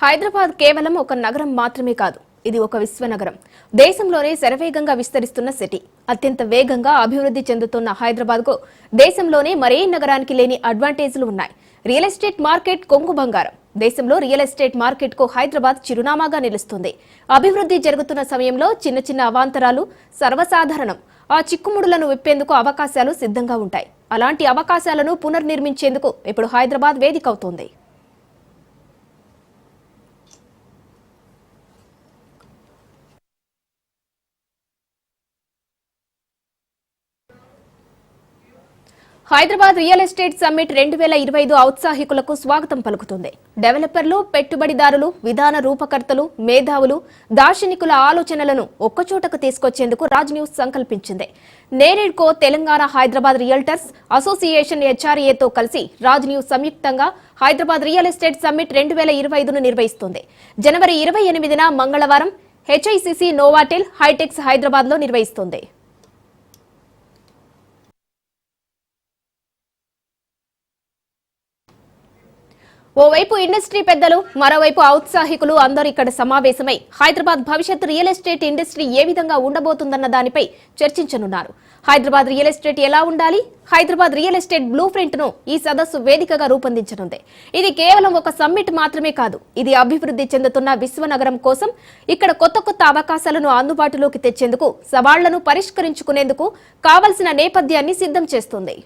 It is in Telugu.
హైదరాబాద్ కేవలం ఒక నగరం మాత్రమే కాదు, ఇది ఒక విశ్వనగరం. దేశంలోనే శరవేగంగా విస్తరిస్తున్న సిటీ. అత్యంత వేగంగా అభివృద్ధి చెందుతున్న హైదరాబాద్కు దేశంలోనే మరే నగరానికి లేని అడ్వాంటేజ్లు ఉన్నాయి. రియల్ ఎస్టేట్ మార్కెట్ కొంగు బంగారం. దేశంలో రియల్ ఎస్టేట్ మార్కెట్కు హైదరాబాద్ చిరునామాగా నిలుస్తుంది. అభివృద్ధి జరుగుతున్న సమయంలో చిన్న చిన్న అవాంతరాలు సర్వసాధారణం. ఆ చిక్కుముడులను విప్పేందుకు అవకాశాలు సిద్ధంగా ఉంటాయి. అలాంటి అవకాశాలను పునర్నిర్మించేందుకు ఇప్పుడు హైదరాబాద్ వేదిక అవుతోంది. హైదరాబాద్ రియల్ ఎస్టేట్ సమ్మిట్ 2025 ఔత్సాహికులకు స్వాగతం పలుకుతుంది. డెవలపర్లు, పెట్టుబడిదారులు, విధాన రూపకర్తలు, మేధావులు, దార్శనికుల ఆలోచనలను ఒక్కచోటకు తీసుకొచ్చేందుకు రాజ్ న్యూస్ సంకల్పించింది. నేరేడ్కో తెలంగాణ హైదరాబాద్ రియల్టర్స్ అసోసియేషన్ HRAతో కలిసి రాజ్ న్యూస్ సంయుక్తంగా హైదరాబాద్ రియల్ ఎస్టేట్ సమ్మిట్ 2025ను నిర్వహిస్తుంది. జనవరి 28న మంగళవారం HICC నోవాటెల్ హైటెక్స్ హైదరాబాద్ లో నిర్వహిస్తుంది. ఓవైపు ఇండస్ట్రీ పెద్దలు, మరోవైపు ఔత్సాహికులు అందరూ ఇక్కడ సమావేశమై హైదరాబాద్ భవిష్యత్ రియల్ ఎస్టేట్ ఇండస్ట్రీ ఏ విధంగా ఉండబోతుందన్న దానిపై చర్చించనున్నారు. హైదరాబాద్ రియల్ ఎస్టేట్ ఎలా ఉండాలి, Hyderabad real estate blue print ను ఈ సదస్సు వేదికగా రూపొందించనుంది. ఇది కేవలం ఒక సమ్మిట్ మాత్రమే కాదు, ఇది అభివృద్ధి చెందుతున్న విశ్వనగరం కోసం ఇక్కడ కొత్త కొత్త అవకాశాలను అందుబాటులోకి తెచ్చేందుకు, సవాళ్లను పరిష్కరించుకునేందుకు కావలసిన నేపథ్యాన్ని సిద్ధం చేస్తుంది.